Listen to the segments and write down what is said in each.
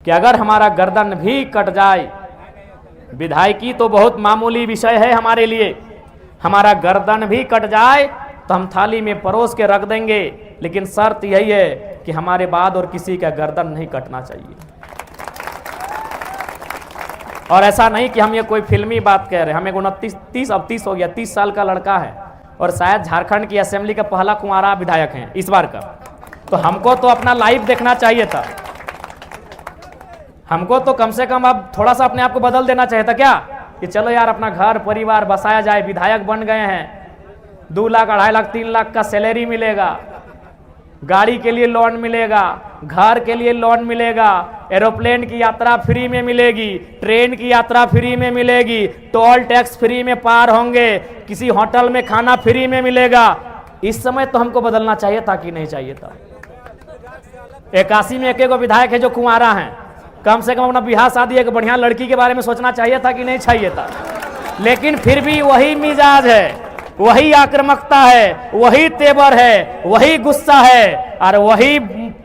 कि अगर हमारा गर्दन भी कट जाए, विधायकी तो बहुत मामूली विषय है हमारे लिए, हमारा गर्दन भी कट जाए तो हम थाली में परोस के रख देंगे, लेकिन शर्त यही है कि हमारे बाद और किसी का गर्दन नहीं कटना चाहिए। और ऐसा नहीं कि हम ये कोई फिल्मी बात कह रहे हैं। हम एक 30 हो गया, 30 साल का लड़का है और शायद झारखंड की असेंबली का पहला कुंवारा विधायक हैं इस बार का। तो हमको तो अपना लाइव देखना चाहिए था, हमको तो कम से कम अब थोड़ा सा अपने आप को बदल देना चाहिए था क्या, कि चलो यार अपना घर परिवार बसाया जाए। विधायक बन गए हैं, 2 लाख 2.5 लाख 3 लाख का सैलरी मिलेगा, गाड़ी के लिए लोन मिलेगा, घर के लिए लोन मिलेगा, एरोप्लेन की यात्रा फ्री में मिलेगी, ट्रेन की यात्रा फ्री में मिलेगी, टोल टैक्स फ्री में पार होंगे, किसी होटल में खाना फ्री में मिलेगा। इस समय तो हमको बदलना चाहिए था कि नहीं चाहिए था। 81 में एक विधायक है जो कुंवारा हैं, कम से कम अपना बिहार शादी एक बढ़िया लड़की के बारे में सोचना चाहिए था कि नहीं चाहिए था। लेकिन फिर भी वही मिजाज है, वही आक्रामकता है, वही तेवर है, वही गुस्सा है और वही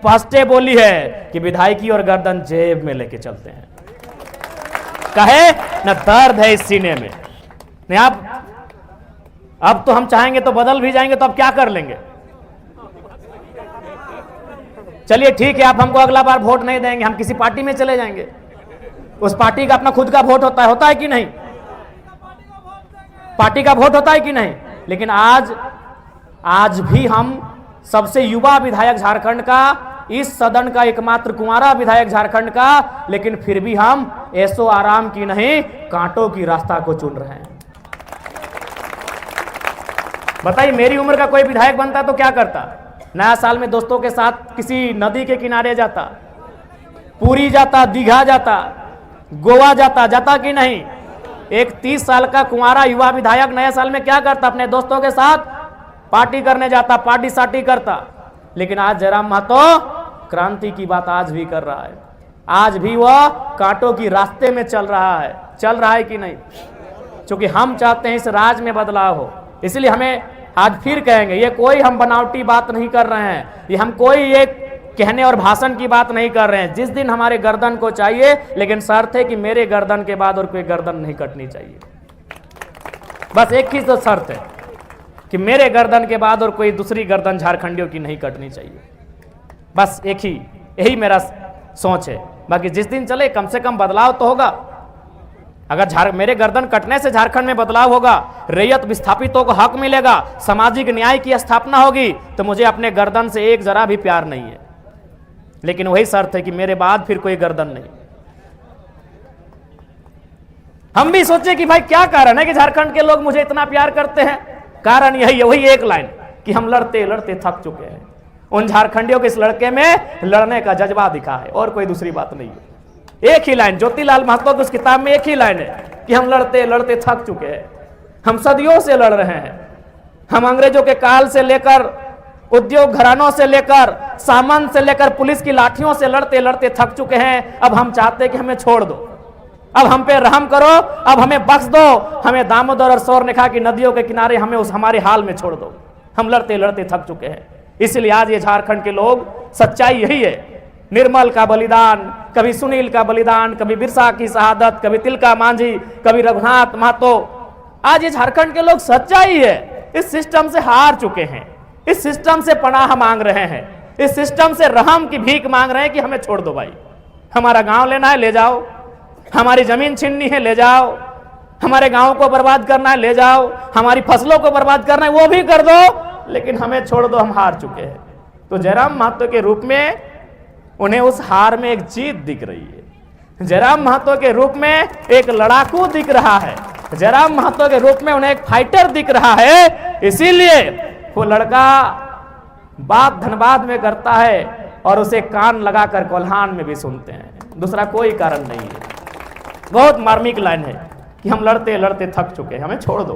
फर्स्टे बोली है कि विधायकी और गर्दन जेब में लेके चलते हैं। कहे न दर्द है इस सीने में। नहीं अब तो हम चाहेंगे तो बदल भी जाएंगे, तो अब क्या कर लेंगे। चलिए ठीक है, आप हमको अगला बार वोट नहीं देंगे, हम किसी पार्टी में चले जाएंगे। उस पार्टी का अपना खुद का वोट होता है कि नहीं, पार्टी का वोट होता है कि नहीं। लेकिन आज भी हम सबसे युवा विधायक झारखंड का, इस सदन का एकमात्र कुंवारा विधायक झारखंड का, लेकिन फिर भी हम ऐसो आराम की नहीं कांटों की रास्ता को चुन रहे हैं। बताइए मेरी उम्र का कोई विधायक बनता तो क्या करता। नया साल में दोस्तों के साथ किसी नदी के किनारे जाता, पुरी जाता, दीघा जाता, गोवा जाता कि नहीं। एक 30 साल का कुंवारा युवा विधायक नए साल में क्या करता, अपने दोस्तों के साथ पार्टी करने जाता, पार्टी साटी करता। लेकिन आज जयराम महतो क्रांति की बात आज भी कर रहा है, आज भी वह कांटों की रास्ते में चल रहा है कि नहीं। क्योंकि हम चाहते हैं इस राज में बदलाव हो, इसलिए हमें आज फिर कहेंगे, ये कोई हम बनावटी बात नहीं कर रहे हैं, ये हम कोई एक कहने और भाषण की बात नहीं कर रहे हैं। जिस दिन हमारे गर्दन को चाहिए, लेकिन शर्त है कि मेरे गर्दन के बाद और कोई गर्दन नहीं कटनी चाहिए। बस एक ही तो शर्त है कि मेरे गर्दन के बाद और कोई दूसरी गर्दन झारखंडियों की नहीं कटनी चाहिए। बस यही मेरा सोच है। बाकी जिस दिन चले कम से कम बदलाव तो होगा। अगर मेरे गर्दन कटने से झारखंड में बदलाव होगा, रैयत विस्थापितों को हक मिलेगा, सामाजिक न्याय की स्थापना होगी, तो मुझे अपने गर्दन से एक जरा भी प्यार नहीं है। लेकिन वही शर्त है कि मेरे बाद फिर कोई गर्दन नहीं। हम भी सोचे कि भाई क्या कारण है कि झारखंड के लोग मुझे इतना प्यार करते हैं। कारण यही है, वही एक लाइन कि हम लड़ते लड़ते थक चुके हैं। उन झारखंडियों के इस लड़के में लड़ने का जज्बा दिखा है, और कोई दूसरी बात नहीं है। एक ही लाइन, ज्योतिलाल महतो की उस किताब में एक ही लाइन है कि हम लड़ते लड़ते थक चुके हैं। हम सदियों से लड़ रहे हैं। हम अंग्रेजों के काल से लेकर, उद्योग घरानों से लेकर, सामंत से लेकर, पुलिस की लाठियों से लड़ते लड़ते थक चुके हैं। अब हम चाहते हैं कि हमें छोड़ दो, अब हम पे रहम करो, अब हमें बख्श दो, हमें दामोदर और स्वर्णरेखा की नदियों के किनारे हमें हमारे हाल में छोड़ दो। हम लड़ते लड़ते थक चुके हैं। इसलिए आज ये झारखंड के लोग, सच्चाई यही है, निर्मल का बलिदान, कभी सुनील का बलिदान, कभी बिरसा की शहादत, कभी तिलका मांझी, कभी रघुनाथ महतो। आज ये झारखंड के लोग, सच्चाई है, इस सिस्टम से हार चुके हैं, इस सिस्टम से पनाह मांग रहे हैं, इस सिस्टम से रहम की भीख मांग रहे हैं कि हमें छोड़ दो भाई। हमारा गांव लेना है, ले जाओ, हमारी जमीन छीननी है, ले जाओ, हमारे गांव को बर्बाद करना है, ले जाओ, हमारी फसलों को बर्बाद करना है, वो भी कर दो, लेकिन हमें छोड़ दो, हम हार चुके हैं। तो जयराम महतो के रूप में उन्हें उस हार में एक जीत दिख रही है। जयराम महतो के रूप में एक लड़ाकू दिख रहा है, जयराम महतो के रूप में उन्हें एक फाइटर दिख रहा है। इसीलिए वो लड़का बात धनबाद में करता है और उसे कान लगाकर कोल्हान में भी सुनते हैं। दूसरा कोई कारण नहीं है। बहुत मार्मिक लाइन है कि हम लड़ते लड़ते थक चुके हैं, हमें छोड़ दो।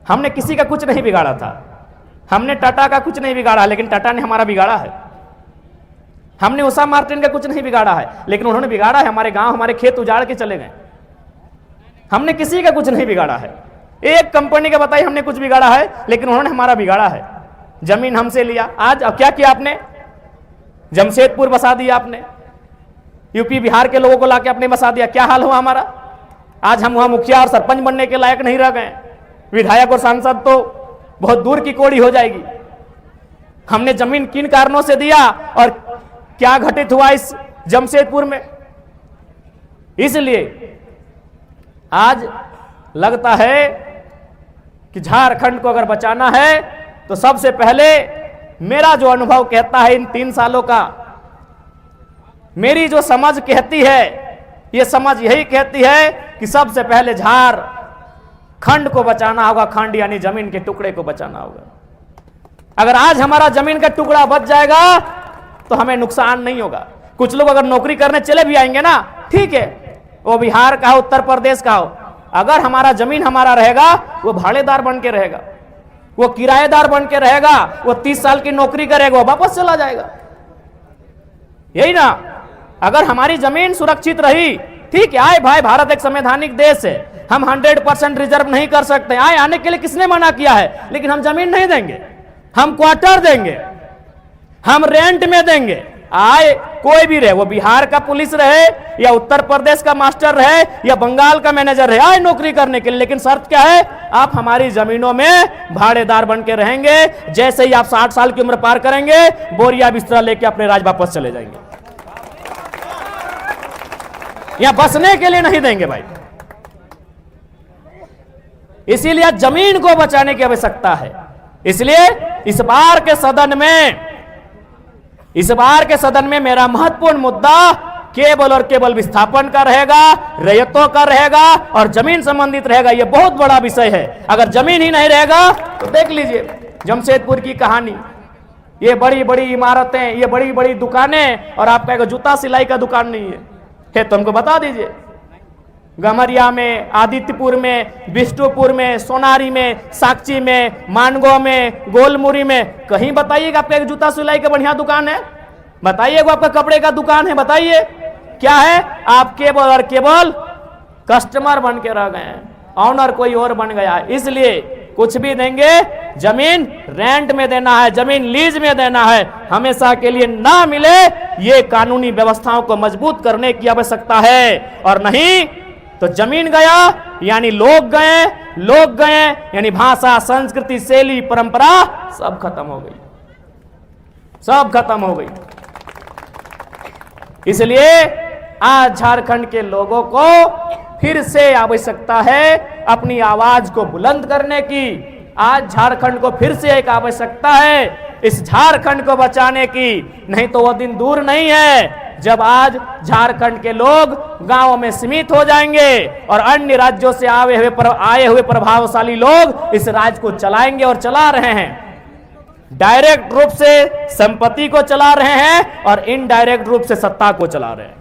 हमने किसी का कुछ नहीं बिगाड़ा था, हमने टाटा का कुछ नहीं बिगाड़ा, लेकिन टाटा ने हमारा बिगाड़ा है। हमने उषा मार्टिन का कुछ नहीं बिगाड़ा है, लेकिन उन्होंने बिगाड़ा है। हमारे गांव, हमारे खेत उजाड़ के चले गए। हमने किसी का कुछ नहीं बिगाड़ा है। एक कंपनी का बताइए हमने कुछ बिगाड़ा है, लेकिन उन्होंने हमारा बिगाड़ा है। जमीन हमसे लिया, आज अब क्या किया आपने, जमशेदपुर बसा दिया आपने, यूपी बिहार के लोगों को लाके अपने बसा दिया। क्या हाल हुआ हमारा? आज हम वहां मुखिया और सरपंच बनने के लायक नहीं रह गए, विधायक और सांसद तो बहुत दूर की कोड़ी हो जाएगी। हमने जमीन किन कारणों से दिया और क्या घटित हुआ इस जमशेदपुर में? इसलिए आज लगता है कि झारखंड को अगर बचाना है तो सबसे पहले मेरा जो अनुभव कहता है इन 3 सालों का, मेरी जो समझ कहती है, ये समझ यही कहती है कि सबसे पहले झारखंड को बचाना होगा, खंड यानी जमीन के टुकड़े को बचाना होगा। अगर आज हमारा जमीन का टुकड़ा बच जाएगा तो हमें नुकसान नहीं होगा। कुछ लोग अगर नौकरी करने चले भी आएंगे ना, ठीक है, वो बिहार का हो, उत्तर प्रदेश का हो, अगर हमारा जमीन हमारा रहेगा, वो भाड़ेदार बन के रहेगा, वो किराएदार बन के रहेगा, वो 30 साल की नौकरी करेगा, वो वापस चला जाएगा। यही ना, अगर हमारी जमीन सुरक्षित रही, ठीक है, आए भाई, भारत एक संवैधानिक देश है, हम 100% रिजर्व नहीं कर सकते, आए, आने के लिए किसने मना किया है, लेकिन हम जमीन नहीं देंगे, हम क्वार्टर देंगे, हम रेंट में देंगे। आए कोई भी रहे, वो बिहार का पुलिस रहे या उत्तर प्रदेश का मास्टर रहे या बंगाल का मैनेजर रहे, आए नौकरी करने के लिए, लेकिन शर्त क्या है, आप हमारी जमीनों में भाड़ेदार बन के रहेंगे। जैसे ही आप 60 साल की उम्र पार करेंगे, बोरिया बिस्तरा लेके अपने राज्य वापस चले जाएंगे। यहां बसने के लिए नहीं देंगे भाई। इसीलिए जमीन को बचाने की आवश्यकता है। इसलिए इस बार के सदन में मेरा महत्वपूर्ण मुद्दा केवल और केवल विस्थापन का रहेगा, रैयतों का रहेगा और जमीन संबंधित रहेगा। यह बहुत बड़ा विषय है। अगर जमीन ही नहीं रहेगा तो देख लीजिए जमशेदपुर की कहानी, ये बड़ी बड़ी इमारतें, ये बड़ी बड़ी दुकानें, और आपका एक जूता सिलाई का दुकान नहीं है तो हमको बता दीजिए। गमरिया में, आदित्यपुर में, बिष्टुपुर में, सोनारी में, साक्षी में, मानगो में, गोलमुरी में, कहीं बताइएगा आपका एक जूता सिलाई का बढ़िया दुकान है? बताइएगा आपका कपड़े का दुकान है? बताइए क्या है? आप केवल और केवल कस्टमर बन के रह गए हैं, ऑनर कोई और बन गया। इसलिए कुछ भी देंगे, जमीन रेंट में देना है, जमीन लीज में देना है, हमेशा के लिए ना मिले, ये कानूनी व्यवस्थाओं को मजबूत करने की आवश्यकता है। और नहीं तो जमीन गया यानी लोग गए यानी भाषा, संस्कृति, शैली, परंपरा सब खत्म हो गई, सब खत्म हो गई। इसलिए आज झारखंड के लोगों को फिर से आवश्यकता है अपनी आवाज को बुलंद करने की। आज झारखंड को फिर से एक आवश्यकता है इस झारखंड को बचाने की। नहीं तो वह दिन दूर नहीं है जब आज झारखंड के लोग गांवों में सीमित हो जाएंगे और अन्य राज्यों से आए हुए प्रभावशाली लोग इस राज्य को चलाएंगे और चला रहे हैं। डायरेक्ट रूप से संपत्ति को चला रहे हैं और इनडायरेक्ट रूप से सत्ता को चला रहे हैं।